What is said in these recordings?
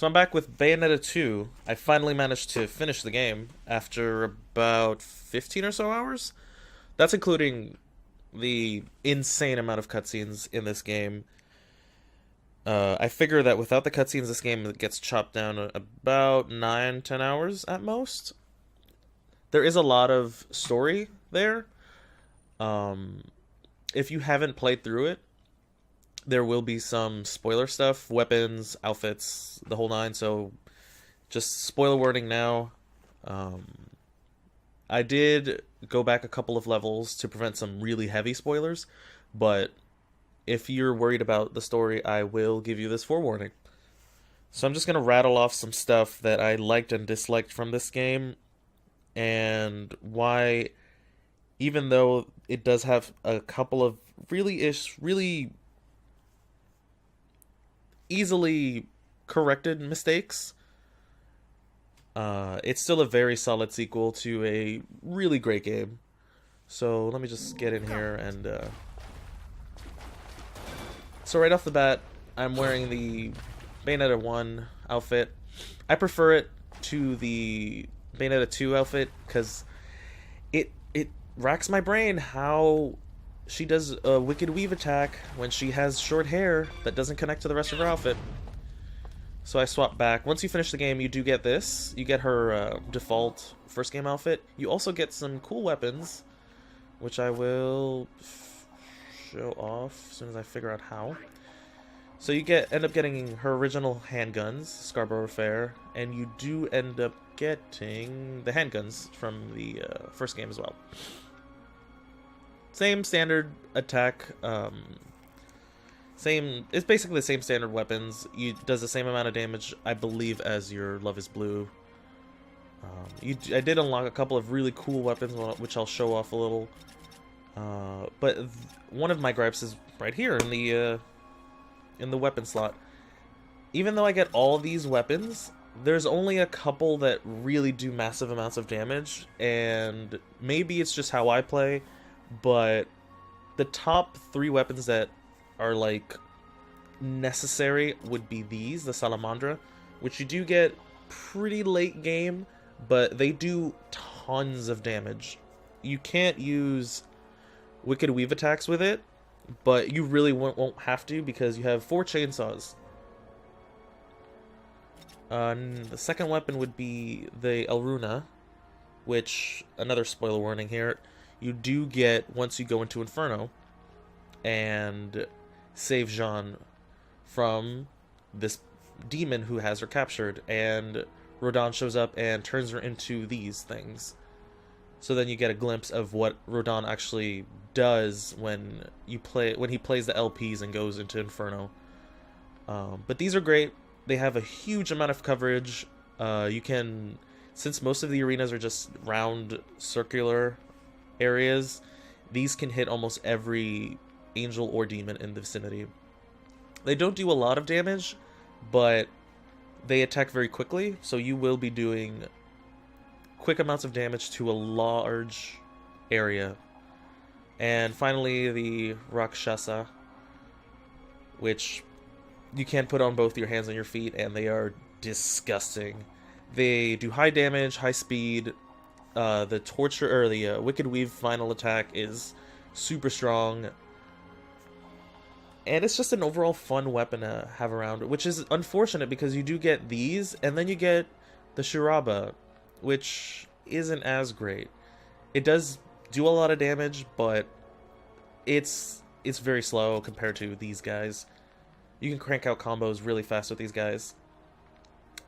So I'm back with Bayonetta 2. I finally managed to finish the game after about 15 or so hours. That's including the insane amount of cutscenes in this game. I figure that without the cutscenes, this game gets chopped down about 9, 10 hours at most. There is a lot of story there. Um, if you haven't played through it, there will be some spoiler stuff, weapons, outfits, the whole nine. So just spoiler warning now. Um, I did go back a couple of levels to prevent some really heavy spoilers, but if you're worried about the story, I will give you this forewarning. So I'm just going to rattle off some stuff that I liked and disliked from this game, and why, even though it does have a couple of really easily corrected mistakes, it's still a very solid sequel to a really great game. So let me just get in here and so right off the bat, I'm wearing the Bayonetta 1 outfit. I prefer it to the Bayonetta 2 outfit because it racks my brain how she does a wicked weave attack when she has short hair that doesn't connect to the rest of her outfit. So I swap back. Once you finish the game, you do get this. You get her default first game outfit. You also get some cool weapons, which I will show off as soon as I figure out how. So you end up getting her original handguns, Scarborough Fair, and you do end up getting the handguns from the first game as well. Same standard attack, it's basically the same standard weapons. Does the same amount of damage, I believe, as your Love is Blue. I did unlock a couple of really cool weapons, which I'll show off a little. But one of my gripes is right here in the weapon slot. Even though I get all these weapons, there's only a couple that really do massive amounts of damage, and maybe it's just how I play, but the top 3 weapons that are like necessary would be these, the Salamandra, which you do get pretty late game, but they do tons of damage. You can't use wicked weave attacks with it, but you really won't have to because you have 4 chainsaws. The second weapon would be the Elruna, which, another spoiler warning here, you do get once you go into Inferno and save Jeanne from this demon who has her captured, and Rodin shows up and turns her into these things. So then you get a glimpse of what Rodin actually does when he plays the LPs and goes into Inferno. But these are great. They have a huge amount of coverage. Since most of the arenas are just round, circular areas, these can hit almost every angel or demon in the vicinity. They don't do a lot of damage, but they attack very quickly, so you will be doing quick amounts of damage to a large area. And finally, the Rakshasa, which you can put on both your hands and your feet, and they are disgusting. They do high damage, high speed. The torture or the Wicked Weave final attack is super strong, and it's just an overall fun weapon to have around, which is unfortunate because you do get these, and then you get the Shiraba, which isn't as great. It does do a lot of damage, but it's very slow compared to these guys. You can crank out combos really fast with these guys.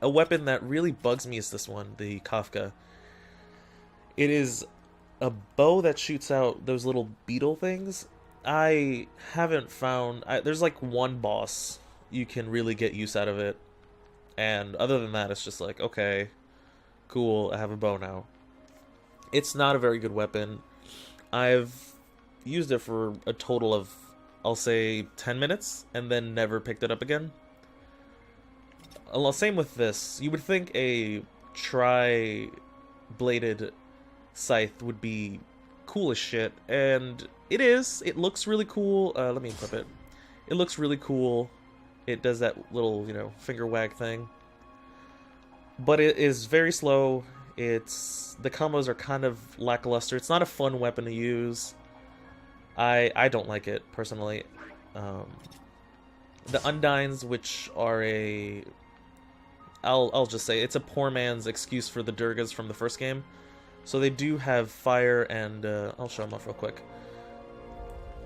A weapon that really bugs me is this one, the Kafka. It is a bow that shoots out those little beetle things. I haven't found... there's like one boss you can really get use out of it. And other than that, it's just like, okay, cool, I have a bow now. It's not a very good weapon. I've used it for a total of, I'll say, 10 minutes, and then never picked it up again. Same with this. You would think a tri-bladed scythe would be cool as shit, and it is. It looks really cool. Let me equip it. It looks really cool. It does that little, finger wag thing. but it is very slow. The combos are kind of lackluster. It's not a fun weapon to use. I don't like it personally. Um, the Undines, which are I'll just say it's a poor man's excuse for the Durgas from the first game. So they do have fire and I'll show them off real quick.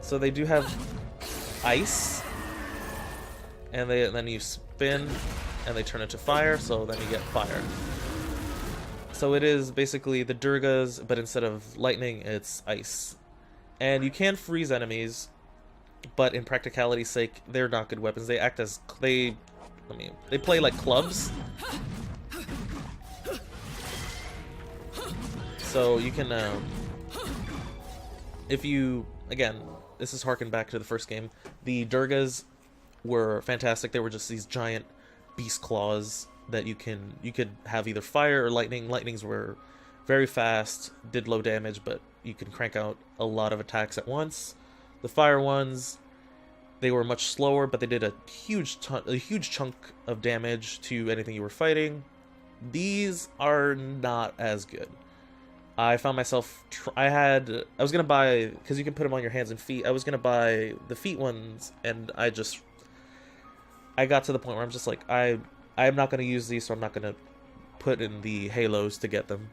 So they do have ice, and then you spin, and they turn into fire. So then you get fire. So it is basically the Durgas, but instead of lightning, it's ice. And you can freeze enemies, but in practicality's sake, they're not good weapons. They act as they play like clubs. So you can, if you, again, this is harken back to the first game. The Durgas were fantastic. They were just these giant beast claws that you could have either fire or lightning. Lightnings were very fast, did low damage, but you can crank out a lot of attacks at once. The fire ones, they were much slower, but they did a huge chunk of damage to anything you were fighting. These are not as good. I found myself, I was gonna buy, because you can put them on your hands and feet, I was gonna buy the feet ones, and I got to the point where I'm just like, I'm not gonna use these, so I'm not gonna put in the halos to get them.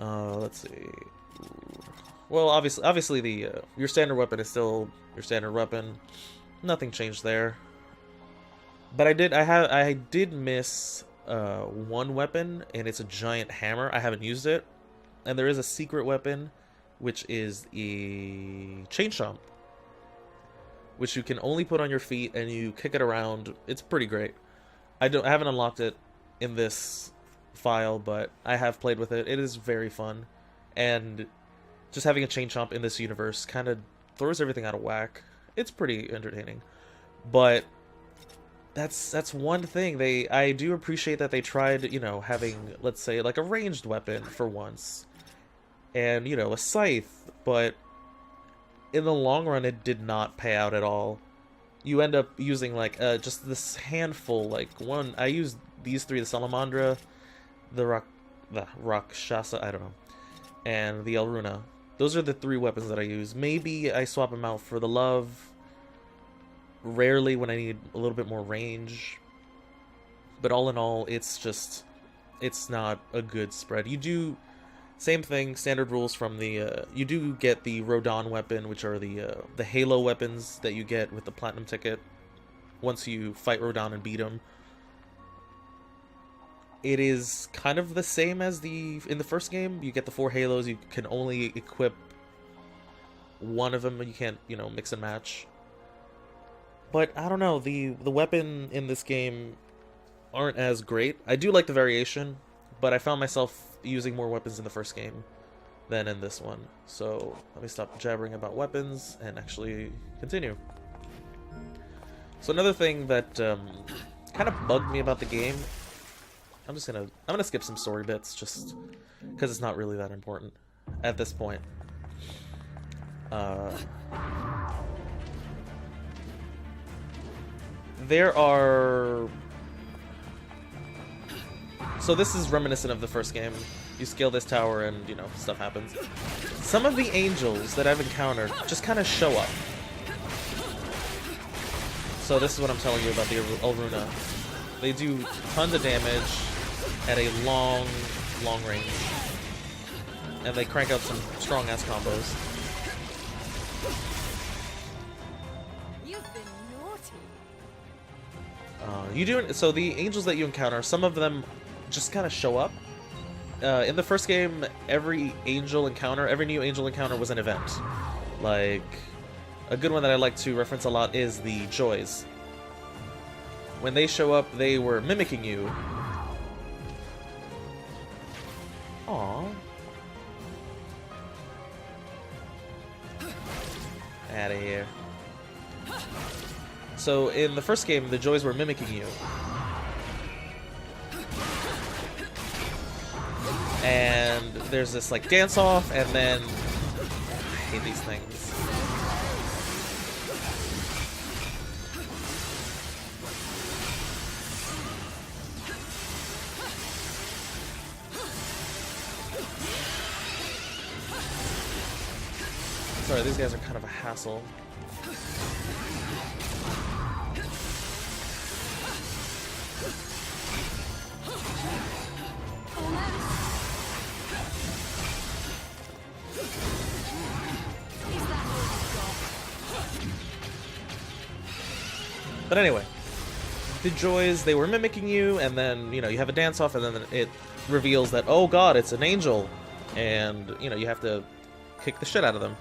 Let's see. Well, obviously the your standard weapon is still your standard weapon. Nothing changed there. But I did miss one weapon, and it's a giant hammer. I haven't used it. And there is a secret weapon, which is a chain chomp, which you can only put on your feet, and you kick it around. It's pretty great. I haven't unlocked it in this file, but I have played with it. It is very fun, and just having a chain chomp in this universe kind of throws everything out of whack. It's pretty entertaining, but that's one thing. I do appreciate that they tried, having, let's say, like a ranged weapon for once, and a scythe, but in the long run it did not pay out at all. You end up using like just this handful, like I used these three: the Salamandra, the Rakshasa, I don't know, and the Alruna. Those are the three weapons that I use. Maybe I swap them out for the Love, rarely when I need a little bit more range. But all in all, it's not a good spread. You do, same thing, standard rules from the, you do get the Rodan weapon, which are the Halo weapons that you get with the Platinum ticket once you fight Rodan and beat him. It is kind of the same as in the first game. You get the 4 Halos. You can only equip one of them. You can't, mix and match. But I don't know. The weapon in this game aren't as great. I do like the variation, but I found myself using more weapons in the first game than in this one. So let me stop jabbering about weapons and actually continue. So another thing that kind of bugged me about the game. I'm gonna skip some story bits just because it's not really that important at this point. So this is reminiscent of the first game. You scale this tower and, stuff happens. Some of the angels that I've encountered just kind of show up. So this is what I'm telling you about the Alruna. They do tons of damage at a long range, and they crank out some strong-ass combos. You've been naughty. So the angels that you encounter, some of them just kind of show up. In the first game, every new angel encounter was an event. Like, a good one that I like to reference a lot is the Joys. When they show up, they were mimicking you. Aww. Outta here. So in the first game, the Joys were mimicking you. And there's this like dance off, and then I hate these things. Sorry, these guys are kind of a hassle. But anyway, the joys, they were mimicking you, and then, you know, you have a dance-off, and then it reveals that, oh god, it's an angel, and, you know, you have to kick the shit out of them.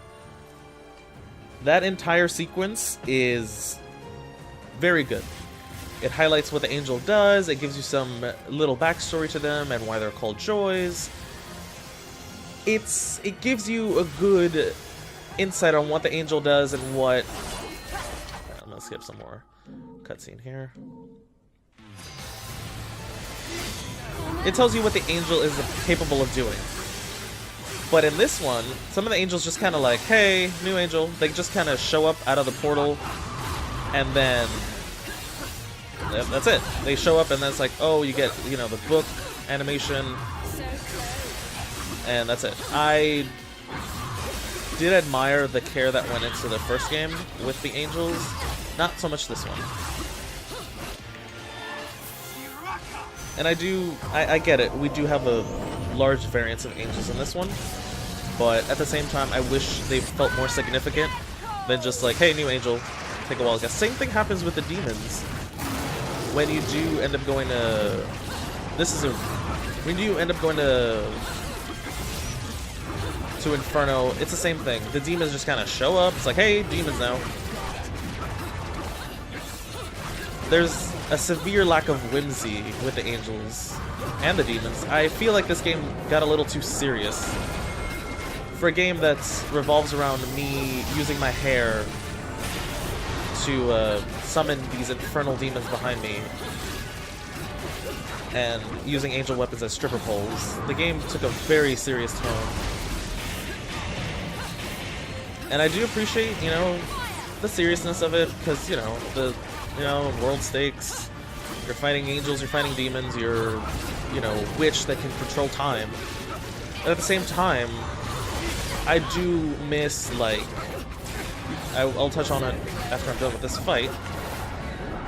That entire sequence is very good. It highlights what the angel does, it gives you some little backstory to them, and why they're called joys. It gives you a good insight on what the angel does and what... I'm gonna skip some more cutscene here. It tells you what the angel is capable of doing. But in this one, some of the angels just kind of like, hey, new angel. They just kind of show up out of the portal, and then that's it. They show up, and then it's like, oh, you get, you know, the book animation, and that's it. I did admire the care that went into the first game with the angels, not so much this one. And I get it, we do have a large variance of angels in this one, but at the same time, I wish they felt more significant than just like, hey, new angel, take a while. Same thing happens with the demons. When you do end up going to... When you end up going to Inferno, it's the same thing. The demons just kind of show up, it's like, hey, demons now. There's a severe lack of whimsy with the angels and the demons. I feel like this game got a little too serious. For a game that revolves around me using my hair to summon these infernal demons behind me and using angel weapons as stripper poles, the game took a very serious tone. And I do appreciate, you know, the seriousness of it, because, you know, world stakes, you're fighting angels, you're fighting demons, you're, you know, witch that can control time. But at the same time, I do miss, like, I'll touch on it after I'm done with this fight.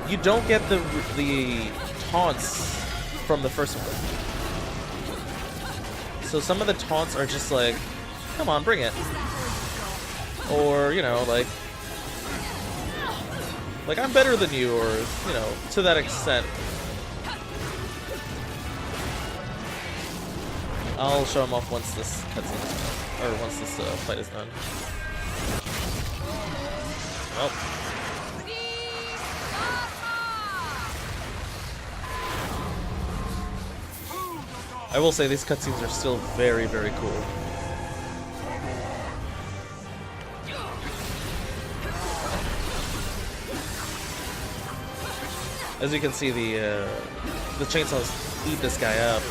You don't get the taunts from the first one. So some of the taunts are just like, come on, bring it. Or, you know, like I'm better than you, or, you know, to that extent. I'll show him off once this cutscene is done, or once this fight is done. Oh. I will say these cutscenes are still very, very cool. As you can see, the chainsaws eat this guy up.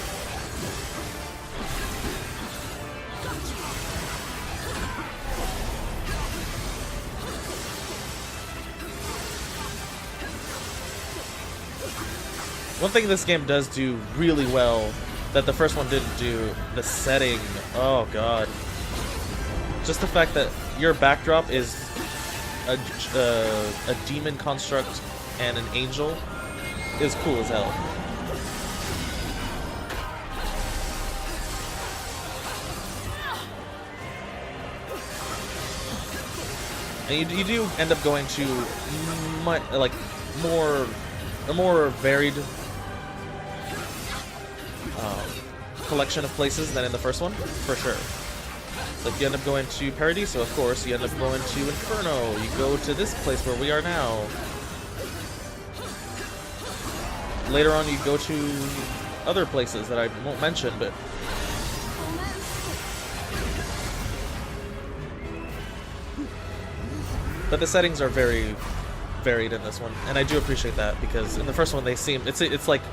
One thing this game does do really well that the first one didn't do, the setting. Oh god. Just the fact that your backdrop is a demon construct and an angel is cool as hell. And you do end up going to a more varied collection of places than in the first one, for sure. Like, you end up going to Paradiso, of course, you end up going to Inferno, you go to this place where we are now. Later on, you go to other places that I won't mention, but... But the settings are very varied in this one, and I do appreciate that, because in the first one they seem... It's like...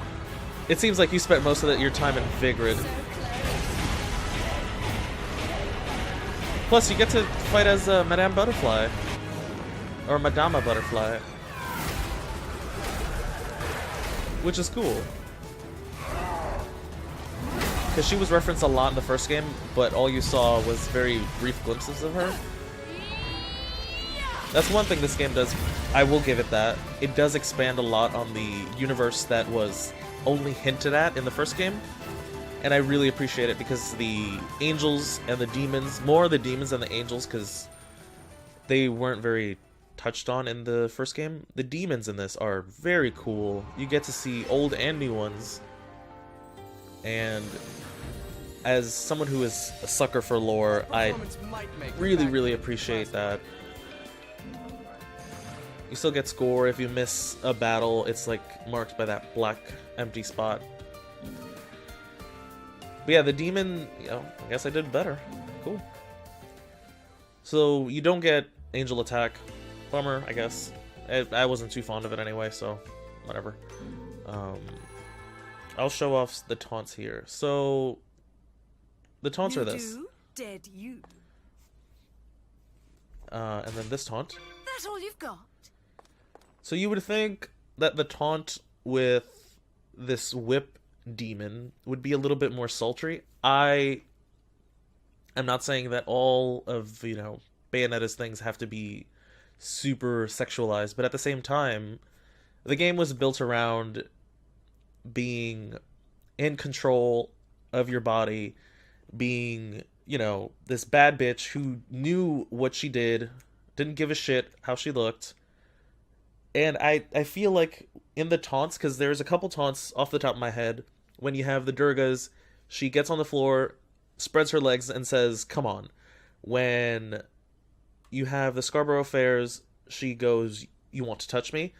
It seems like you spent most of your time in Vigrid. Plus, you get to fight as Madame Butterfly. Or Madama Butterfly. Which is cool. Because she was referenced a lot in the first game, but all you saw was very brief glimpses of her. That's one thing this game does. I will give it that. It does expand a lot on the universe that was only hinted at in the first game. And I really appreciate it because the angels and the demons, more the demons than the angels, because they weren't very touched on in the first game. The demons in this are very cool. You get to see old and new ones. And as someone who is a sucker for lore, I really appreciate that. You still get score if you miss a battle. It's like marked by that black empty spot. But yeah, the demon, you know, I guess I did better. Cool. So you don't get angel attack. Bummer, I guess. I wasn't too fond of it anyway, so whatever. I'll show off the taunts here. So the taunts are this. Dead you. And then this taunt. That's all you've got. So you would think that the taunt with this whip demon would be a little bit more sultry. I'm not saying that all of, you know, Bayonetta's things have to be super sexualized, but at the same time, the game was built around being in control of your body, being, you know, this bad bitch who knew what she did, didn't give a shit how she looked. And I feel like in the taunts, because there's a couple taunts off the top of my head, when you have the Durgas, she gets on the floor, spreads her legs, and says, "Come on." When you have the Scarborough Fairs, she goes, "You want to touch me?"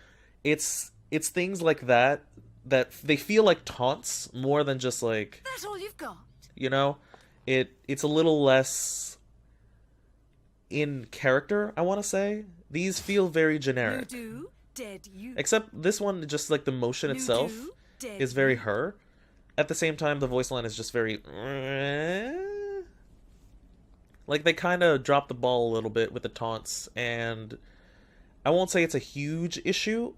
It's things like that they feel like taunts more than just like... That's all you've got. You know? It's a little less in character, I want to say. These feel very generic. You do, dead you. Except this one, just like the motion itself is very her. At the same time, the voice line is just very... Like, they kind of dropped the ball a little bit with the taunts, and I won't say it's a huge issue.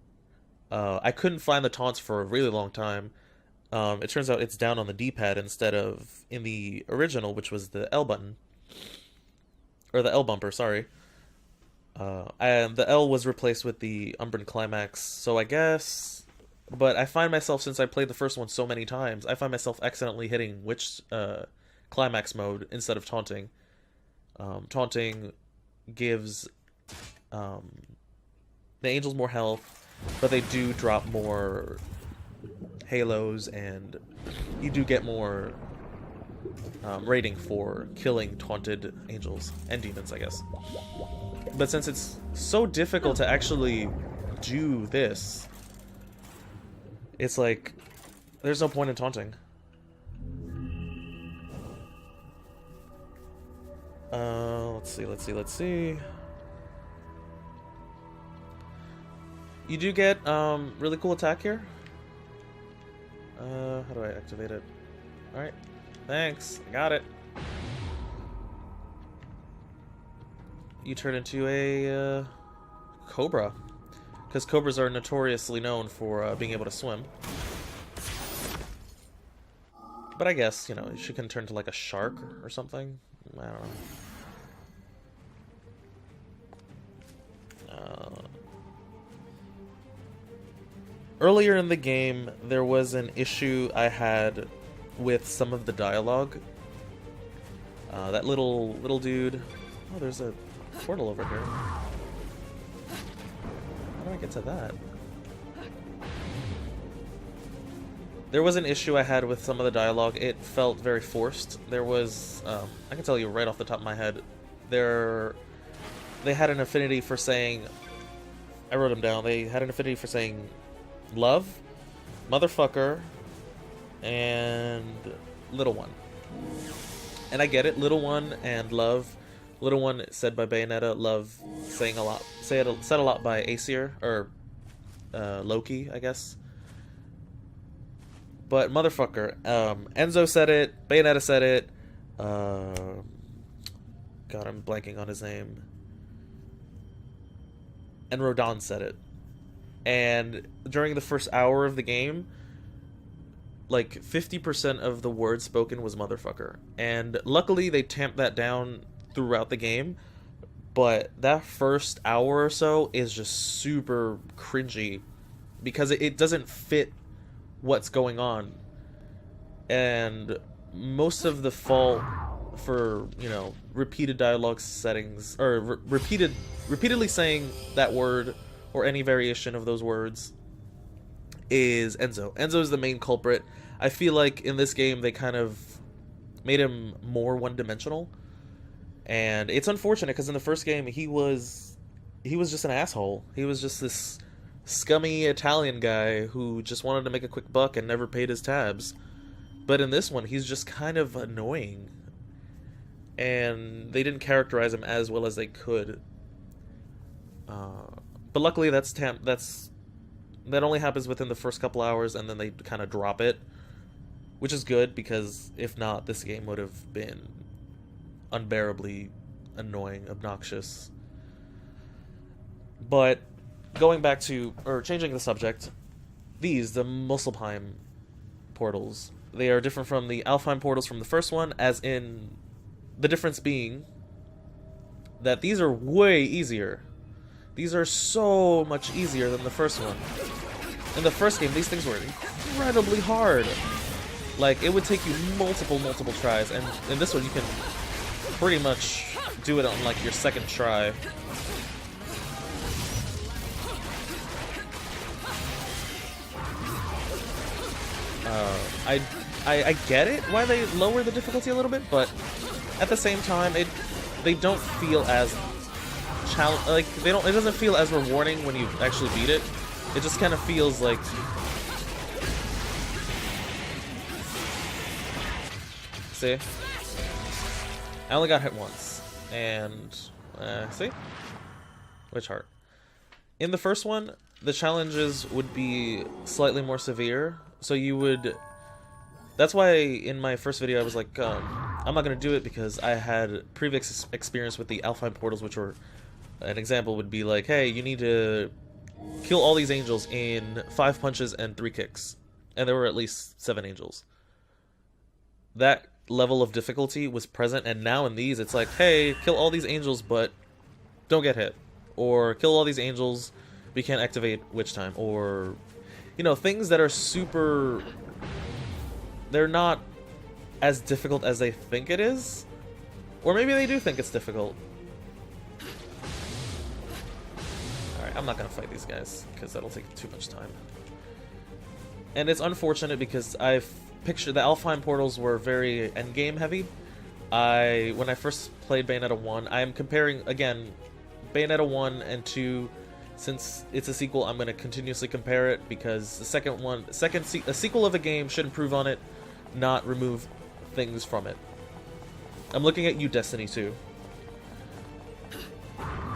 I couldn't find the taunts for a really long time. It turns out it's down on the D-pad instead of in the original, which was the L button. Or the L bumper, sorry. And the L was replaced with the Umbran Climax, so I guess... But I find myself, since I played the first one so many times, I find myself accidentally hitting which Climax mode instead of taunting. Taunting gives the angels more health, but they do drop more halos, and you do get more rating for killing taunted angels and demons, I guess. But since it's so difficult to actually do this, it's like, there's no point in taunting. Let's see. You do get really cool attack here. How do I activate it? Alright. Thanks. I got it. You turn into a cobra. Because cobras are notoriously known for being able to swim. But I guess, you know, she can turn to like a shark or something. I don't know. Earlier in the game, there was an issue I had with some of the dialogue. That little dude... Oh, there's a portal over here. How do I get to that? There was an issue I had with some of the dialogue. It felt very forced. There was... I can tell you right off the top of my head. They had an affinity for saying... I wrote them down. They had an affinity for saying... love, motherfucker, and little one. And I get it, little one and love. Little one said by Bayonetta, love said a lot by Aesir, or Loki, I guess. But motherfucker, Enzo said it, Bayonetta said it, God, I'm blanking on his name. And Rodin said it. And during the first hour of the game, like 50% of the words spoken was motherfucker. And luckily they tamped that down throughout the game. but that first hour or so is just super cringy because it doesn't fit what's going on. And most of the fault for, you know, repeated dialogue settings, or repeatedly saying that word or any variation of those words, is Enzo. Enzo is the main culprit. I feel like in this game they kind of made him more one-dimensional, and it's unfortunate because in the first game he was just an asshole. He was just this scummy Italian guy who just wanted to make a quick buck and never paid his tabs. But in this one, he's just kind of annoying, and they didn't characterize him as well as they could. But luckily, that only happens within the first couple hours, and then they kind of drop it, which is good, because if not, this game would have been unbearably annoying, obnoxious. But going back to, or changing the subject, the Muspelheim portals, they are different from the Alfheim portals from the first one, as in the difference being that these are way easier. These are so much easier than the first one. In the first game, these things were incredibly hard. Like, it would take you multiple tries, and in this one you can pretty much do it on, like, your second try. I get it why they lower the difficulty a little bit, but at the same time, they don't feel as it doesn't feel as rewarding when you actually beat it. It just kind of feels like, see, I only got hit once, and see, which heart? In the first one, the challenges would be slightly more severe, so you would. That's why in my first video I was like, I'm not gonna do it because I had previous experience with the Alfheim portals, which were, an example would be like, hey, you need to kill all these angels in 5 punches and 3 kicks, and there were at least 7 angels. That level of difficulty was present, and now in these it's like, hey, kill all these angels but don't get hit, or kill all these angels but you can't activate witch time, or, you know, things that are super, they're not as difficult as they think it is, or maybe they do think it's difficult. Alright, I'm not gonna fight these guys because that'll take too much time. And it's unfortunate because I've pictured the Alfheim portals were very endgame heavy. When I first played Bayonetta 1, I am comparing, again, Bayonetta 1 and 2. Since it's a sequel, I'm going to continuously compare it, because a sequel of a game should improve on it, not remove things from it. I'm looking at you, Destiny 2.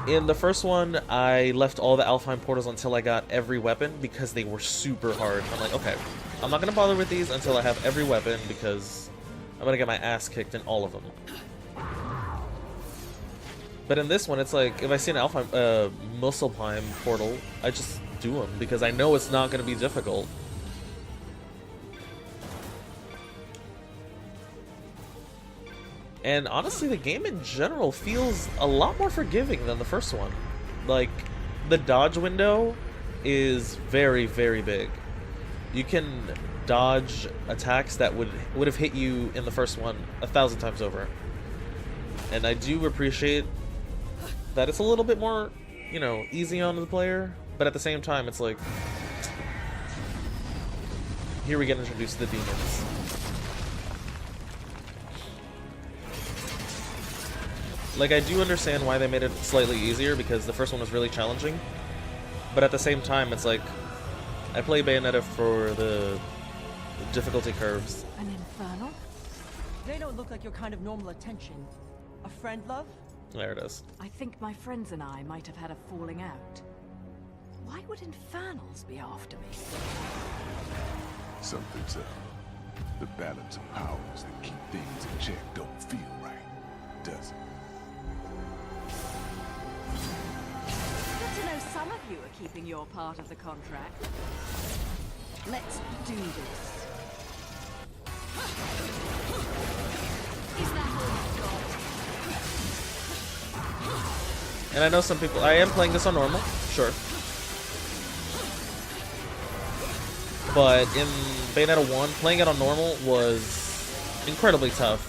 In the first one, I left all the Alfheim portals until I got every weapon, because they were super hard. I'm like, okay, I'm not going to bother with these until I have every weapon, because I'm going to get my ass kicked in all of them. But in this one, it's like, if I see an Muspelheim portal, I just do them, because I know it's not going to be difficult. And honestly, the game in general feels a lot more forgiving than the first one. Like, the dodge window is very, very big. You can dodge attacks that would have hit you in the first one 1,000 times over. And I do appreciate that it's a little bit more, you know, easy on the player, but at the same time, it's like, here we get introduced to the demons. Like, I do understand why they made it slightly easier, because the first one was really challenging, but at the same time, it's like, I play Bayonetta for the difficulty curves. An infernal? They don't look like your kind of normal attention. A friend, love? There it is. I think my friends and I might have had a falling out. Why would infernals be after me? Something's up. The balance of powers that keep things in check don't feel right, does it? Good to know some of you are keeping your part of the contract. Let's do this. Is that all you've got? And I know some people... I am playing this on normal, sure. But in Bayonetta 1, playing it on normal was incredibly tough.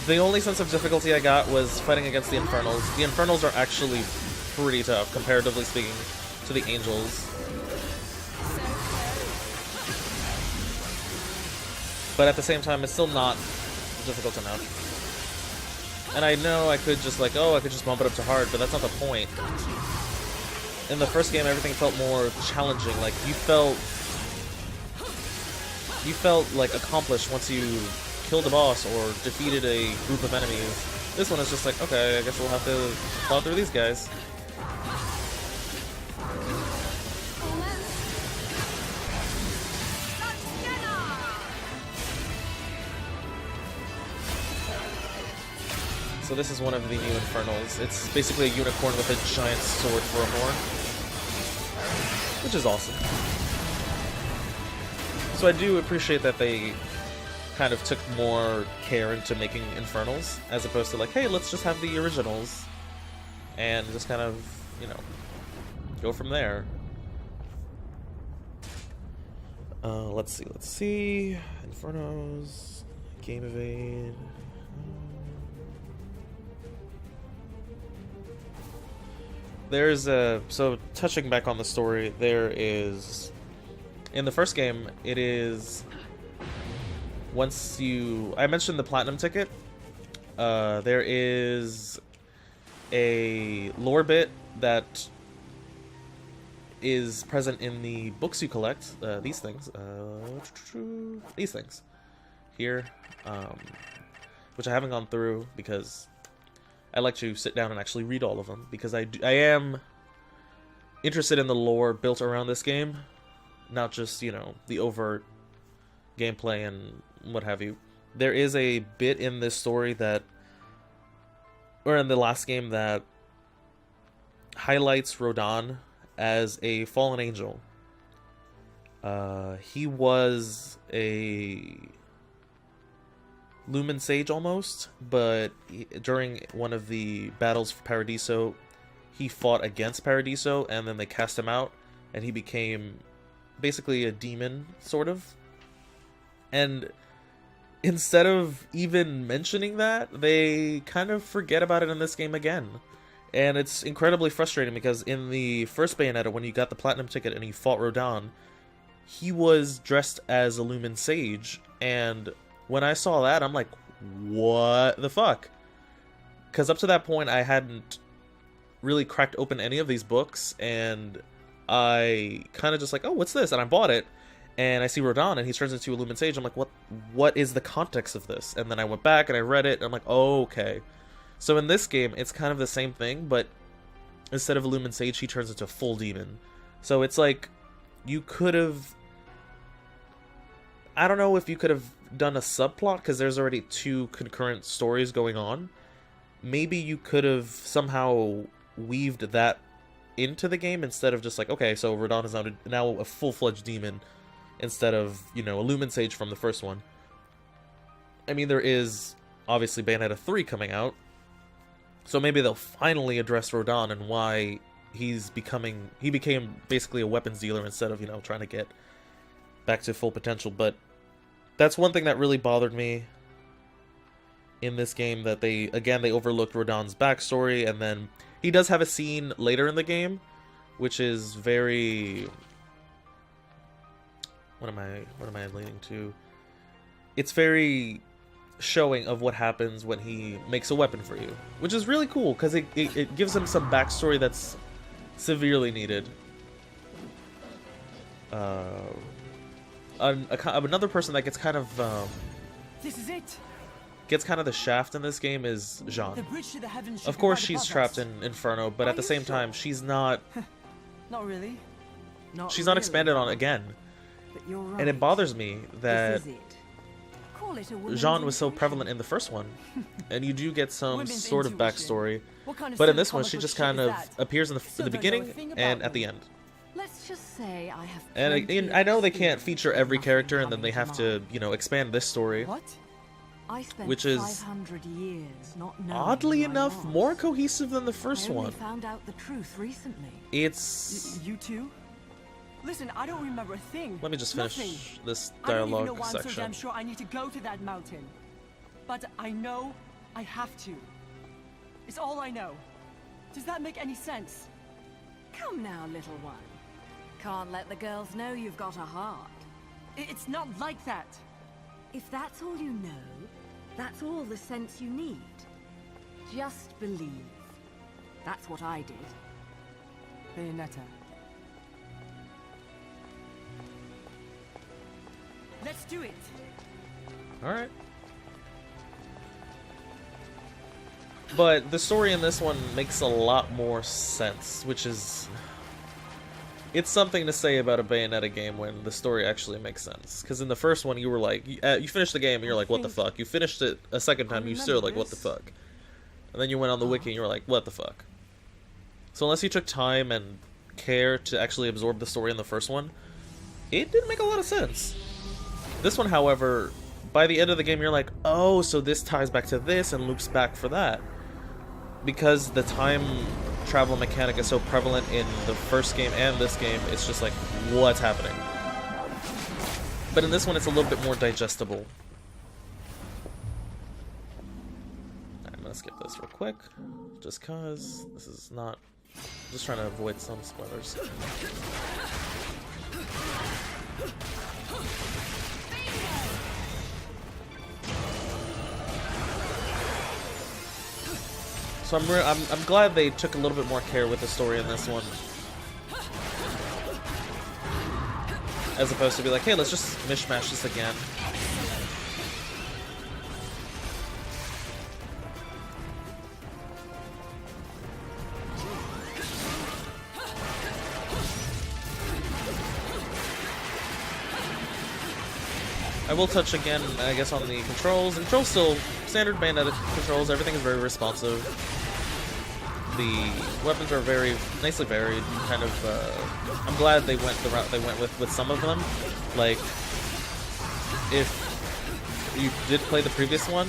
The only sense of difficulty I got was fighting against the Infernals. The Infernals are actually pretty tough, comparatively speaking, to the Angels. But at the same time, it's still not difficult enough. And I know I could just like, oh, I could just bump it up to hard, but that's not the point. In the first game, everything felt more challenging. Like, you felt like accomplished once you killed a boss or defeated a group of enemies. This one is just like, okay, I guess we'll have to plow through these guys. So this is one of the new Infernals. It's basically a unicorn with a giant sword for a horn, which is awesome. So I do appreciate that they kind of took more care into making Infernals, as opposed to like, hey, let's just have the originals, and just kind of, you know, go from there. Let's see. Infernos, Game Evade. There's a... So, touching back on the story, there is... In the first game, it is... Once you... I mentioned the Platinum ticket. There is a lore bit that is present in the books you collect. These things. These things. Here. Which I haven't gone through because... I like to sit down and actually read all of them, because I am interested in the lore built around this game, not just, you know, the overt gameplay and what have you. There is a bit in this story that, or in the last game, that highlights Rodin as a fallen angel. He was a Lumen Sage almost, but during one of the battles for Paradiso, he fought against Paradiso, and then they cast him out, and he became basically a demon, sort of. And instead of even mentioning that, they kind of forget about it in this game again. And it's incredibly frustrating, because in the first Bayonetta, when you got the Platinum ticket and you fought Rodin, he was dressed as a Lumen Sage, and when I saw that, I'm like, what the fuck? Because up to that point, I hadn't really cracked open any of these books, and I kind of just like, oh, what's this? And I bought it, and I see Rodin, and he turns into a Lumen Sage. I'm like, what is the context of this? And then I went back, and I read it, and I'm like, oh, okay. So in this game, it's kind of the same thing, but instead of a Lumen Sage, he turns into a full demon. So it's like, you could have... I don't know if you could have done a subplot, because there's already 2 concurrent stories going on. Maybe you could have somehow weaved that into the game instead of just like, okay, so Rodin is now a full-fledged demon instead of, you know, a Lumen Sage from the first one. I mean, there is obviously Bayonetta 3 coming out, so maybe they'll finally address Rodin and why he became basically a weapons dealer instead of, you know, trying to get back to full potential. But that's one thing that really bothered me in this game, that they overlooked Rodin's backstory, and then he does have a scene later in the game, which is very... What am I leaning to? It's very showing of what happens when he makes a weapon for you, which is really cool, because it gives him some backstory that's severely needed. Another person that gets kind of This is it. Gets kind of the shaft in this game is Jeanne. The bridge to the heavens should Of be course, right she's above trapped us. in Inferno, but at the same time, she's not. Not really. She's not expanded on again, But you're right. and it bothers me that This is it. Call it a woman's Jeanne was so intuition. prevalent in the first one, and you do get some Women's sort of intuition. backstory. What kind of But in silly this one, comic she book just shit kind is of that? appears in the Still don't know a beginning thing and about at the them. end. Let's just say I have. And plenty I know of they can't experience feature with every nothing character, and then coming they to have to, mind. you know, expand this story. What? I spent which is 500 years not knowing oddly who I enough was. more cohesive than the first I only one. found out the truth recently. It's... You too? Listen, I don't remember a thing. Let me just finish Nothing. this I don't even know dialogue why I'm so section. damn sure I need to go to that mountain. But I know I have to. It's all I know. Does that make any sense? Come now, little one. Can't let the girls know you've got a heart. It's not like that. If that's all you know, that's all the sense you need. Just believe. That's what I did. Bayonetta. Let's do it. Alright. But the story in this one makes a lot more sense, which is... It's something to say about a Bayonetta game when the story actually makes sense. Because in the first one, you were like... you finished the game and you're like, what the fuck? You finished it a second time, you still like, what the fuck? And then you went on the wiki and you were like, what the fuck? So unless you took time and care to actually absorb the story in the first one, it didn't make a lot of sense. This one, however, by the end of the game, you're like, oh, so this ties back to this and loops back for that. Because the time travel mechanic is so prevalent in the first game and this game, it's just like, what's happening? But in this one, it's a little bit more digestible. I'm gonna skip this real quick, just cause this is not... just trying to avoid some spoilers. So I'm glad they took a little bit more care with the story in this one, as opposed to be like, hey, let's just mishmash this again. I will touch again, I guess, on the controls. The controls still standard Bayonetta controls. Everything is very responsive. The weapons are very nicely varied. Kind of, I'm glad they went the route they went with some of them. Like, if you did play the previous one,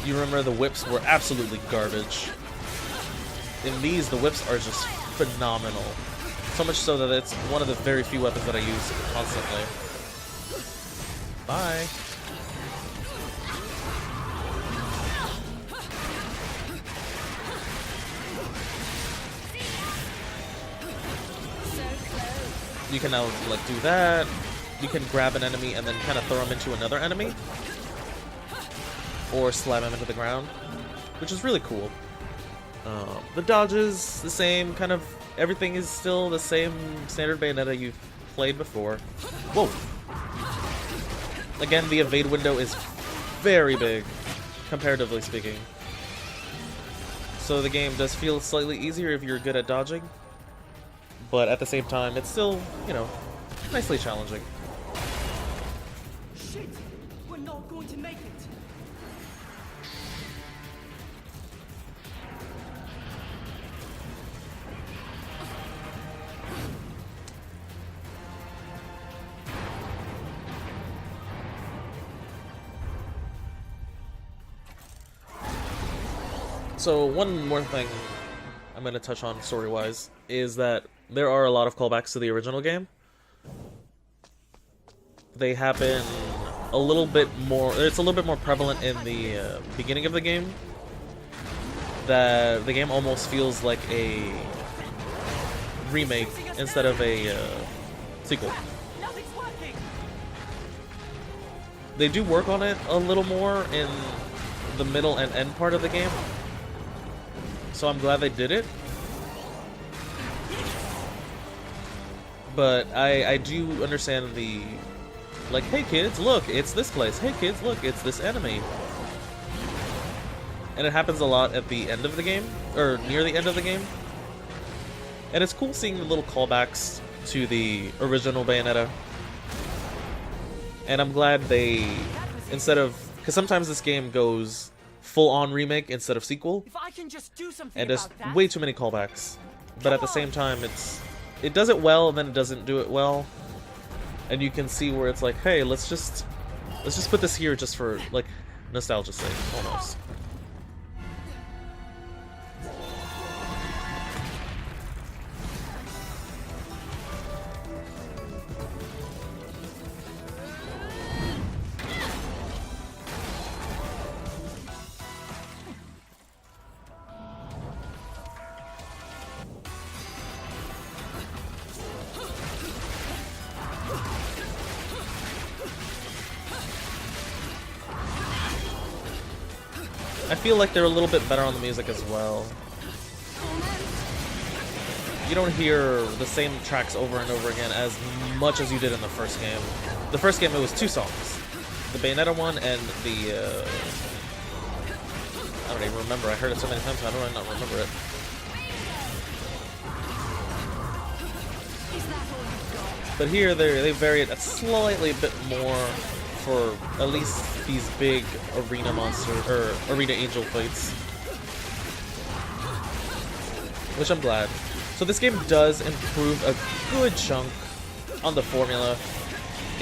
you remember the whips were absolutely garbage. In these, the whips are just phenomenal. So much so that it's one of the very few weapons that I use constantly. Bye. You can now like do that. You can grab an enemy and then kind of throw him into another enemy, or slam him into the ground, which is really cool. The dodges the same, kind of everything is still the same standard Bayonetta you've played before. Whoa. Again, the evade window is very big, comparatively speaking. So the game does feel slightly easier if you're good at dodging. But at the same time, it's still, you know, nicely challenging. Shit! We're not going to make it. So one more thing I'm going to touch on story-wise is that there are a lot of callbacks to the original game. They happen a little bit more, it's a little bit more prevalent in the beginning of the game. That the game almost feels like a remake instead of a sequel. Nothing's working. They do work on it a little more in the middle and end part of the game. So I'm glad they did it. But I do understand the, like, hey kids, look, it's this place. Hey kids, look, it's this enemy. And it happens a lot at the end of the game, or near the end of the game. And it's cool seeing the little callbacks to the original Bayonetta. And I'm glad they, instead of, because sometimes this game goes full-on remake instead of sequel, If I can just do something and there's about that. way too many callbacks. But at the same time, it does it well, and then it doesn't do it well. And you can see where it's like, hey, let's just put this here just for, like, nostalgia's sake, almost. I feel like they're a little bit better on the music as well. You don't hear the same tracks over and over again as much as you did in the first game. The first game, it was 2 songs. The Bayonetta one and the... I don't even remember. I heard it so many times, how do I not remember it? But here, they vary it a slightly bit more for at least these big arena monster or arena angel fights, which I'm glad. So this game does improve a good chunk on the formula.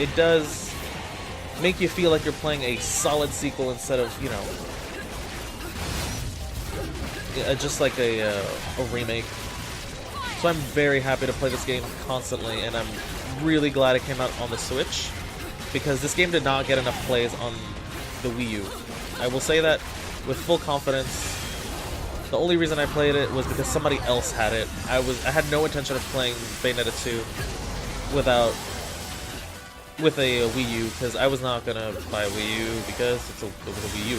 It does make you feel like you're playing a solid sequel instead of, you know, just like a remake. So I'm very happy to play this game constantly, and I'm really glad it came out on the Switch, because this game did not get enough plays on the Wii U. I will say that with full confidence. The only reason I played it was because somebody else had it. I had no intention of playing Bayonetta 2 with a Wii U, because I was not gonna buy a Wii U because it was a Wii U.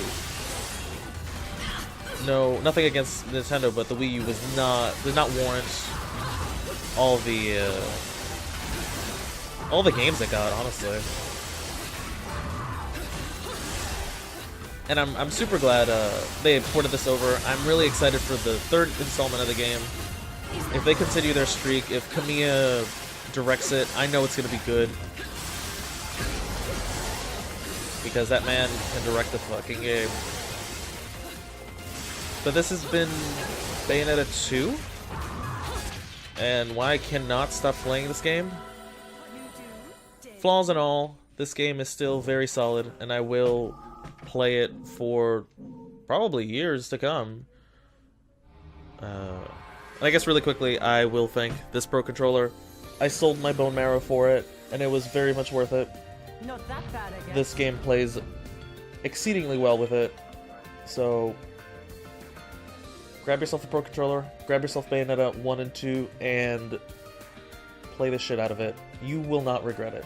No, nothing against Nintendo, but the Wii U did not warrant all the games it got, honestly. And I'm super glad they ported this over. I'm really excited for the 3rd installment of the game. If they continue their streak, if Kamiya directs it, I know it's going to be good. Because that man can direct the fucking game. But this has been Bayonetta 2. And why I cannot stop playing this game? Flaws and all, this game is still very solid, and I will play it for probably years to come. I guess really quickly, I will thank this Pro Controller. I sold my bone marrow for it, and it was very much worth it. Not that bad, I guess. This game plays exceedingly well with it, so grab yourself a Pro Controller, grab yourself Bayonetta 1 and 2, and play the shit out of it. You will not regret it.